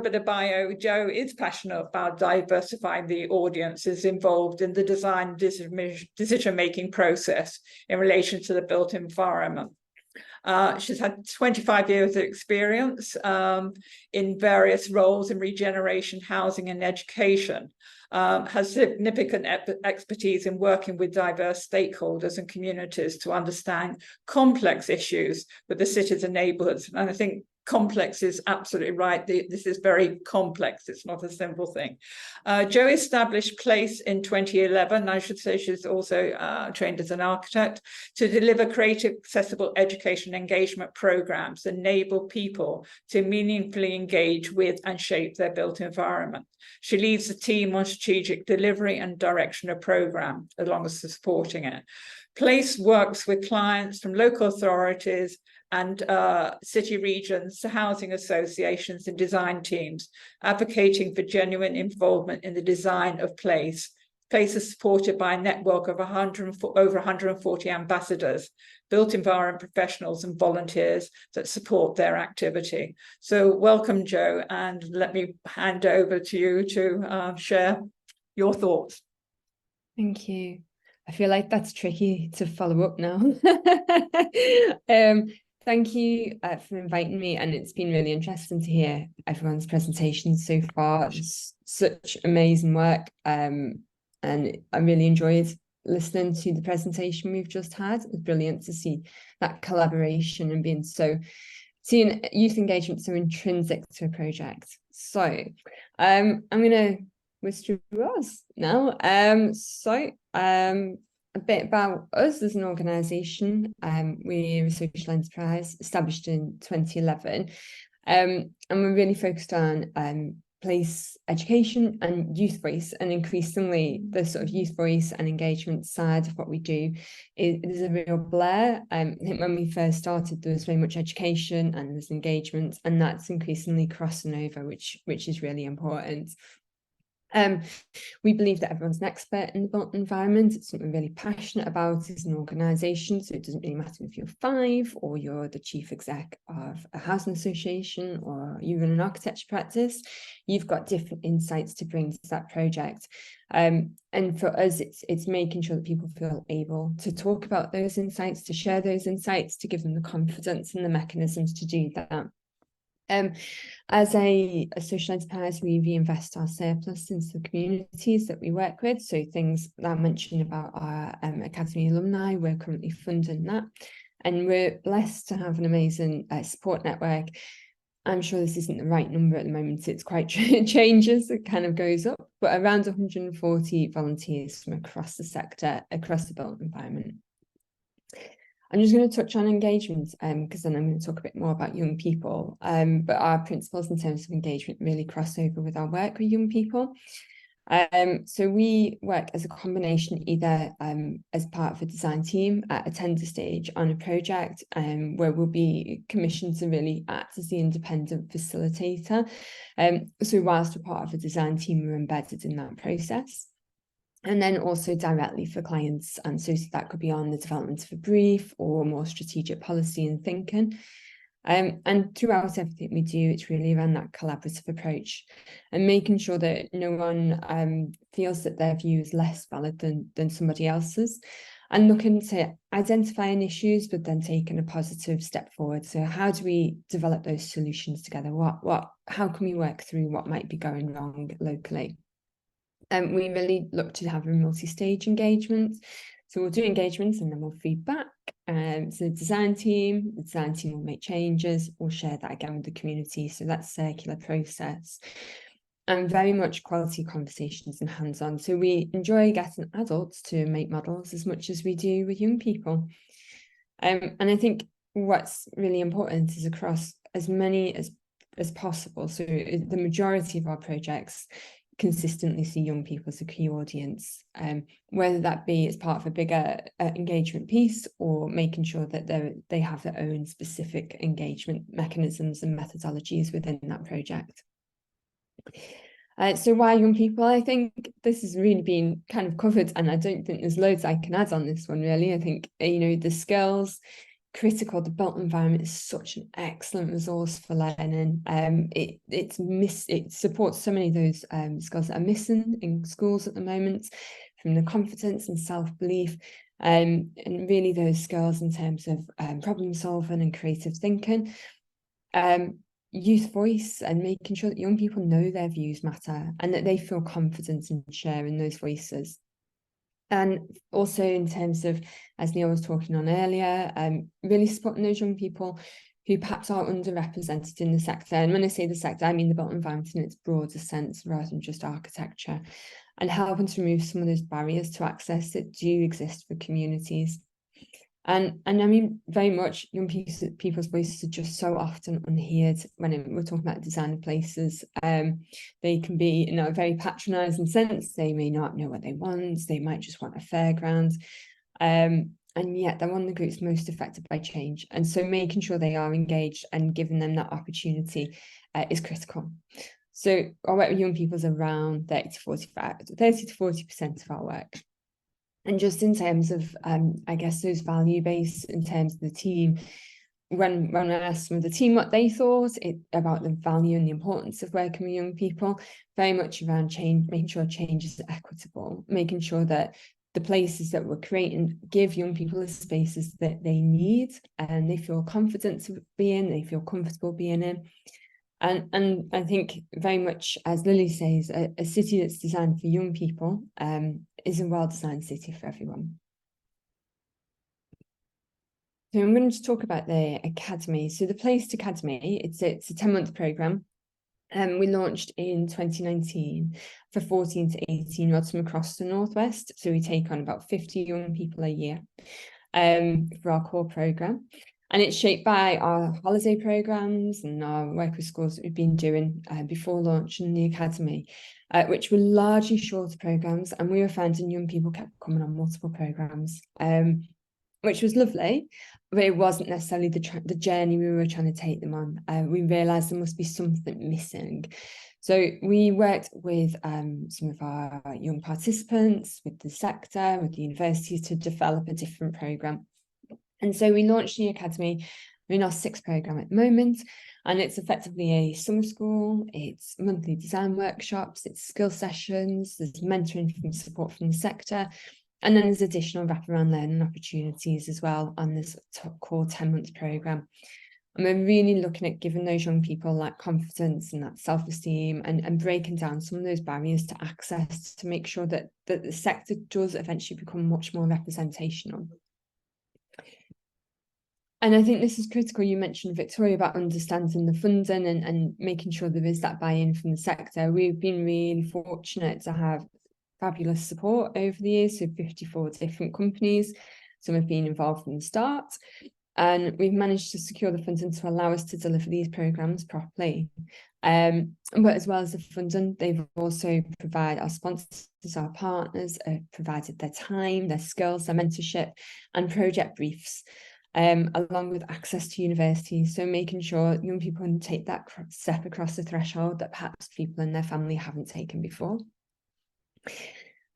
bit of bio, Jo is passionate about diversifying the audiences involved in the design decision-making process in relation to the built environment. She's had 25 years of experience in various roles in regeneration, housing and education. Has significant expertise in working with diverse stakeholders and communities to understand complex issues with the cities and neighbourhoods. And I think complex is absolutely right. This is very complex. It's not a simple thing. Jo established Place in 2011. I should say she's also trained as an architect to deliver creative, accessible education engagement programs that enable people to meaningfully engage with and shape their built environment. She leads the team on strategic delivery and direction of program, along with supporting it. Place works with clients from local authorities and city regions to housing associations and design teams, advocating for genuine involvement in the design of Place. Place is supported by a network of over 140 ambassadors, built environment professionals and volunteers that support their activity. So welcome, Jo, and let me hand over to you to share your thoughts. Thank you. I feel like that's tricky to follow up now. Thank you for inviting me, and it's been really interesting to hear everyone's presentations so far. It's such amazing work, and I really enjoyed listening to the presentation we've just had. It's brilliant to see that collaboration and seeing youth engagement so intrinsic to a project. So I'm going to whisk through us now. A bit about us as an organisation. We're a social enterprise established in 2011, and we're really focused on place education and youth voice, and increasingly the sort of youth voice and engagement side of what we do is a real blur. I think when we first started there was very much education and there's engagement, and that's increasingly crossing over, which is really important. We believe that everyone's an expert in the built environment. It's something we're really passionate about as an organisation. So it doesn't really matter if you're 5 or you're the chief exec of a housing association or you run an architecture practice. You've got different insights to bring to that project. And for us, it's making sure that people feel able to talk about those insights, to share those insights, to give them the confidence and the mechanisms to do that. As a social enterprise, we reinvest our surplus into the communities that we work with. So things that I mentioned about our Academy alumni, we're currently funding that. And we're blessed to have an amazing support network. I'm sure this isn't the right number at the moment. It's quite changes, it kind of goes up, but around 140 volunteers from across the sector, across the built environment. I'm just going to touch on engagement because then I'm going to talk a bit more about young people. But our principles in terms of engagement really cross over with our work with young people. So we work as a combination, either as part of a design team at a tender stage on a project where we'll be commissioned to really act as the independent facilitator. So whilst we're part of a design team, we're embedded in that process. And then also directly for clients. And so that could be on the development of a brief or more strategic policy and thinking. And throughout everything we do, it's really around that collaborative approach and making sure that no one feels that their view is less valid than somebody else's, and looking to identifying issues, but then taking a positive step forward. So how do we develop those solutions together? How can we work through what might be going wrong locally? We really look to have a multi-stage engagement. So we'll do engagements and then we'll feed back to the design team. The design team will make changes. We'll share that again with the community. So that's a circular process. And very much quality conversations and hands-on. So we enjoy getting adults to make models as much as we do with young people. And I think what's really important is across as many as possible. So the majority of our projects consistently see young people as a key audience, whether that be as part of a bigger engagement piece or making sure that they have their own specific engagement mechanisms and methodologies within that project. So why young people? I think this has really been kind of covered, and I don't think there's loads I can add on this one really. I think, the skills, critical. The built environment is such an excellent resource for learning. It supports so many of those skills that are missing in schools at the moment, from the confidence and self-belief, and really those skills in terms of problem solving and creative thinking. Youth voice, and making sure that young people know their views matter and that they feel confident in sharing those voices. And also in terms of, as Neil was talking on earlier, really supporting those young people who perhaps are underrepresented in the sector. And when I say the sector, I mean the built environment in its broader sense, rather than just architecture, and helping to remove some of those barriers to access that do exist for communities. And I mean, very much young people's voices are just so often unheard when we're talking about design of places. They can be, in a very patronising sense, they may not know what they want, they might just want a fairground. And yet they're one of the groups most affected by change. And so making sure they are engaged and giving them that opportunity is critical. So our work with young people is around 30 to 40% of our work. And just in terms of, I guess, those value based in terms of the team, when I asked some of the team what they thought about the value and the importance of working with young people, very much around change, making sure change is equitable, making sure that the places that we're creating give young people the spaces that they need and they feel confident to be in, they feel comfortable being in. And I think very much, as Lily says, a city that's designed for young people is a well-designed city for everyone. So I'm going to talk about the Academy. So the Placed Academy, it's a 10-month programme. We launched in 2019 for 14 to 18-year-olds from across the Northwest. So we take on about 50 young people a year for our core programme. And it's shaped by our holiday programmes and our work with schools that we've been doing before launching the Academy, which were largely shorter programmes. And we were finding young people kept coming on multiple programmes, which was lovely, but it wasn't necessarily the journey we were trying to take them on. We realised there must be something missing. So we worked with some of our young participants, with the sector, with the university to develop a different programme. And so we launched the Academy. We're in our 6th programme at the moment, and it's effectively a summer school, it's monthly design workshops, it's skill sessions, there's mentoring from support from the sector, and then there's additional wraparound learning opportunities as well on this core 10-month programme. And we're really looking at giving those young people that confidence and that self-esteem and breaking down some of those barriers to access to make sure that the sector does eventually become much more representational. And I think this is critical. You mentioned, Victoria, about understanding the funding and making sure there is that buy-in from the sector. We've been really fortunate to have fabulous support over the years, so 54 different companies. Some have been involved from the start. And we've managed to secure the funding to allow us to deliver these programmes properly. But as well as the funding, they've also provided, our sponsors, our partners, provided their time, their skills, their mentorship and project briefs. Along with access to universities, so making sure young people can take that step across the threshold that perhaps people in their family haven't taken before.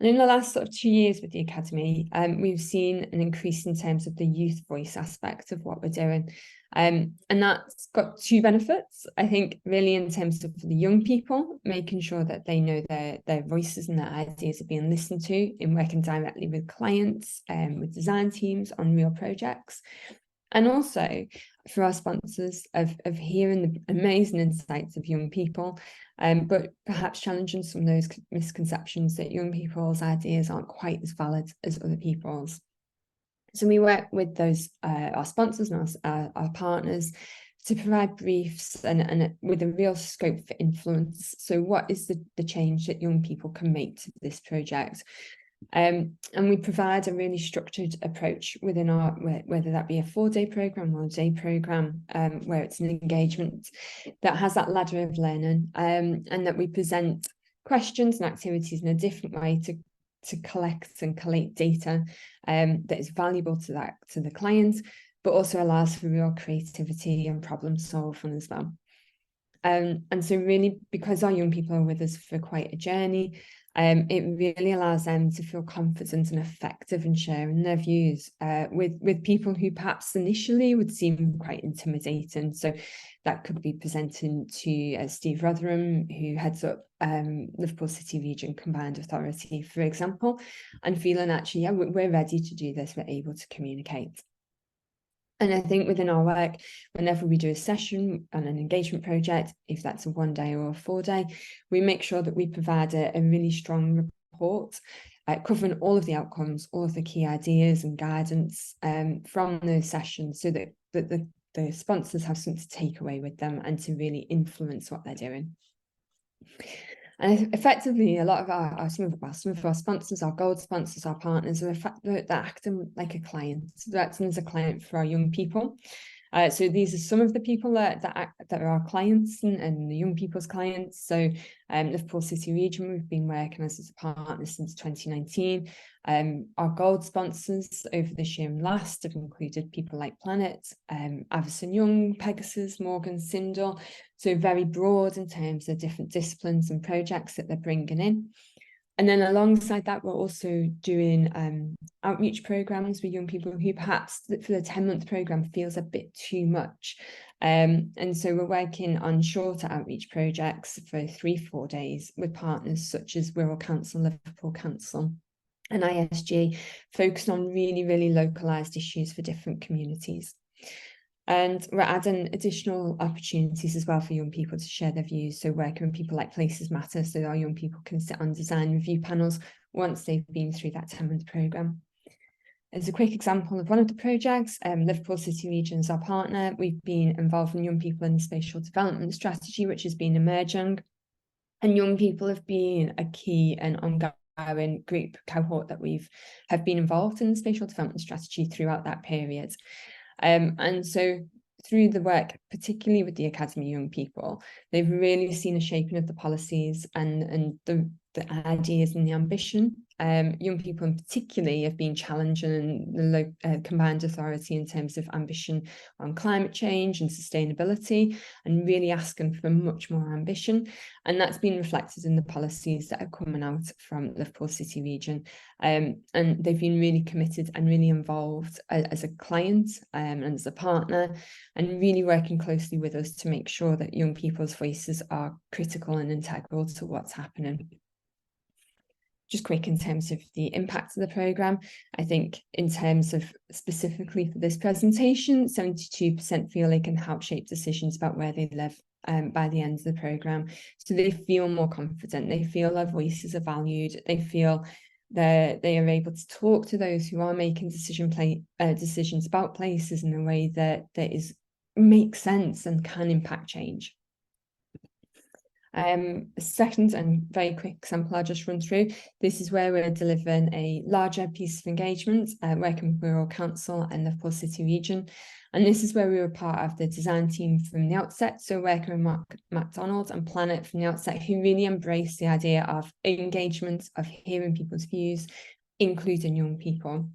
And in the last sort of 2 years with the Academy, we've seen an increase in terms of the youth voice aspect of what we're doing. And that's got 2 benefits, I think, really, in terms of the young people, making sure that they know their voices and their ideas are being listened to in working directly with clients, with design teams on real projects. And also for our sponsors of hearing the amazing insights of young people, but perhaps challenging some of those misconceptions that young people's ideas aren't quite as valid as other people's. So we work with those our sponsors and our partners to provide briefs and with a real scope for influence. So what is the change that young people can make to this project? And we provide a really structured approach within our, whether that be a 4-day programme or a day programme, where it's an engagement that has that ladder of learning, and that we present questions and activities in a different way to collect and collate data that is valuable to the client, but also allows for real creativity and problem solving as well. And so really, because our young people are with us for quite a journey, it really allows them to feel confident and effective in sharing their views with people who perhaps initially would seem quite intimidating. So that could be presenting to Steve Rotherham, who heads up Liverpool City Region Combined Authority, for example, and feeling actually, yeah, we're ready to do this, we're able to communicate. And I think within our work, whenever we do a session on an engagement project, if that's a 1 day or a 4 day, we make sure that we provide a really strong report covering all of the outcomes, all of the key ideas and guidance from those sessions, so that the sponsors have something to take away with them and to really influence what they're doing. And effectively, a lot of some of our sponsors, our gold sponsors, our partners, they're acting like a client. So they're acting as a client for our young people. So these are some of the people that are our clients and the young people's clients. So Liverpool City Region, we've been working as a partner since 2019. Our gold sponsors over this year and last have included people like Planet, Avison Young, Pegasus, Morgan Sindel. So very broad in terms of different disciplines and projects that they're bringing in. And then alongside that, we're also doing outreach programs with young people who perhaps for the 10-month program feels a bit too much. And so we're working on shorter outreach projects for 3-4 days with partners such as Wirral Council, Liverpool Council and ISG, focused on really, really localised issues for different communities. And we're adding additional opportunities as well for young people to share their views. So working with people like Places Matter, so that our young people can sit on design review panels once they've been through that 10-month programme. As a quick example of one of the projects, Liverpool City Region is our partner. We've been involving young people in the spatial development strategy, which has been emerging. And young people have been a key and ongoing group cohort that have been involved in the spatial development strategy throughout that period. And so through the work, particularly with the Academy Young People, they've really seen a shaping of the policies and the ideas and the ambition. Young people in particularly have been challenging the combined authority in terms of ambition on climate change and sustainability, and really asking for much more ambition. And that's been reflected in the policies that are coming out from Liverpool City Region. And they've been really committed and really involved as a client and as a partner, and really working closely with us to make sure that young people's voices are critical and integral to what's happening. Just quick in terms of the impact of the programme, I think in terms of specifically for this presentation, 72% feel they can help shape decisions about where they live by the end of the programme. So they feel more confident, they feel their voices are valued, they feel that they are able to talk to those who are making decisions about places in a way that makes sense and can impact change. Second and very quick example I'll just run through. This is where we're delivering a larger piece of engagement, working with Wirral Council and Liverpool City Region. And this is where we were part of the design team from the outset. So working with Mark MacDonald and Planet from the outset, who really embraced the idea of engagement, of hearing people's views, including young people.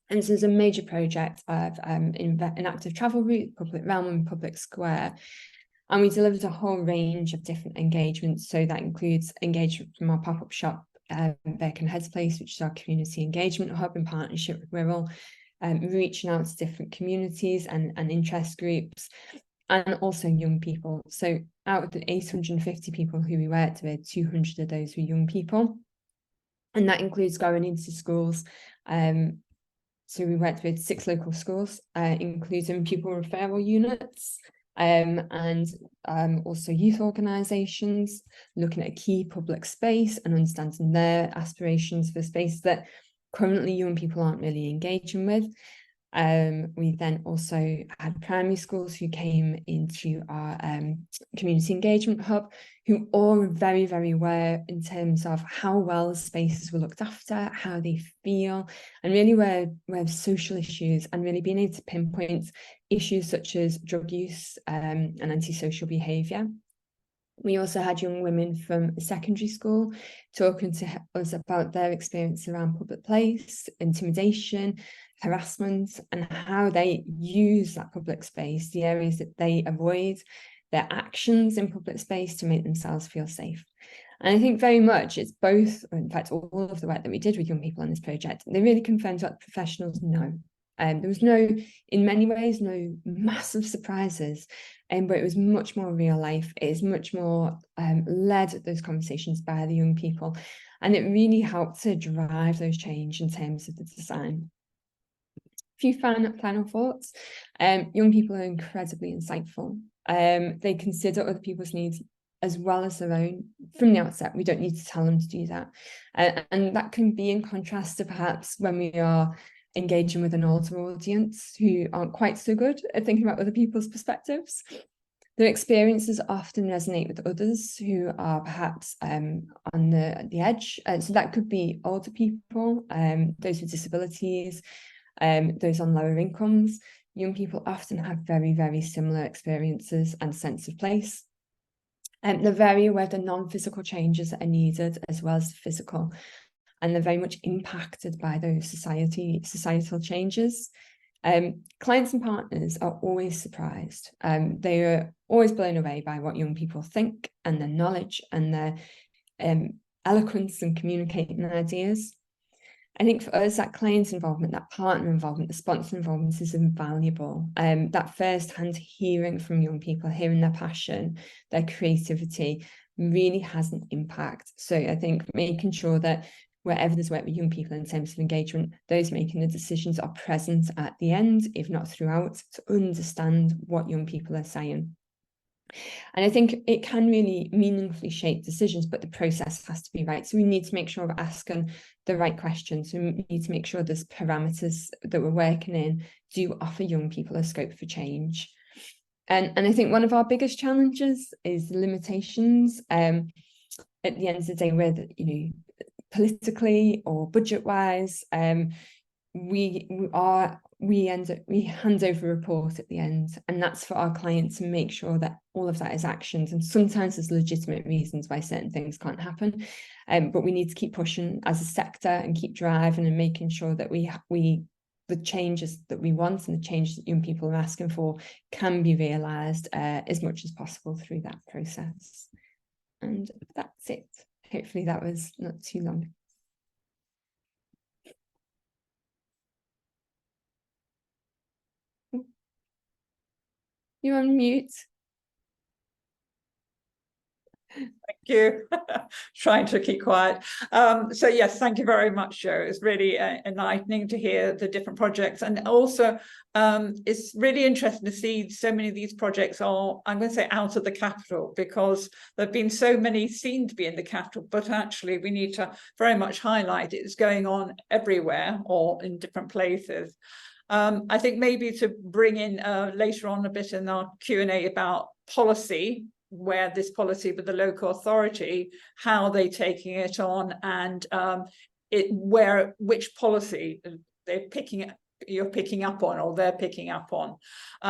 And so there's a major project of an active travel route, public realm and public square. And we delivered a whole range of different engagements. So that includes engagement from our pop-up shop, Birkenhead Heads Place, which is our community engagement hub in partnership with Wirral, reaching out to different communities and interest groups, and also young people. So out of the 850 people who we worked with, 200 of those were young people. And that includes going into schools. So we worked with 6 local schools, including pupil referral units, and also youth organisations, looking at a key public space and understanding their aspirations for space that currently young people aren't really engaging with. We then also had primary schools who came into our community engagement hub, who all were very, very aware in terms of how well spaces were looked after, how they feel, and really where social issues, and really being able to pinpoint issues such as drug use and antisocial behaviour. We also had young women from a secondary school talking to us about their experience around public place, intimidation, harassment, and how they use that public space, the areas that they avoid, their actions in public space to make themselves feel safe. And I think very much it's both, or in fact, all of the work that we did with young people on this project, they really confirmed what professionals know. There was no, in many ways, no massive surprises, but it was much more real life. It is much more led those conversations by the young people. And it really helped to drive those change in terms of the design. A few final thoughts. Young people are incredibly insightful. They consider other people's needs as well as their own from the outset. We don't need to tell them to do that. And that can be in contrast to perhaps when we are engaging with an older audience who aren't quite so good at thinking about other people's perspectives. Their experiences often resonate with others who are perhaps on the edge. So that could be older people, those with disabilities, those on lower incomes. Young people often have very, very similar experiences and sense of place. And they're very aware of the non-physical changes that are needed as well as the physical. And they're very much impacted by those societal changes. Clients and partners are always surprised. They are always blown away by what young people think and their knowledge and their eloquence in communicating their ideas. I think for us, that client involvement, that partner involvement, the sponsor involvement is invaluable. That first-hand hearing from young people, hearing their passion, their creativity, really has an impact. So I think making sure that wherever there's work with young people in terms of engagement, those making the decisions are present at the end, if not throughout, to understand what young people are saying. And I think it can really meaningfully shape decisions, but the process has to be right. So we need to make sure we're asking the right questions. We need to make sure there's parameters that we're working in do offer young people a scope for change. And I think one of our biggest challenges is limitations. At the end of the day, whether, politically or budget-wise, we hand over a report at the end, and that's for our clients to make sure that all of that is actioned. And sometimes there's legitimate reasons why certain things can't happen, but we need to keep pushing as a sector and keep driving and making sure that the changes that we want and the changes that young people are asking for can be realised as much as possible through that process. And that's it. Hopefully that was not too long. You're on mute. Thank you. Trying to keep quiet. So yes, thank you very much, Jo. It's really enlightening to hear the different projects, and also it's really interesting to see so many of these projects are, I'm going to say, out of the capital, because there have been so many seen to be in the capital, but actually we need to very much highlight it's going on everywhere or in different places. I think maybe to bring in later on a bit in our Q&A about policy, where this policy with the local authority, how they're taking it on, and which policy you're picking up on, or they're picking up on.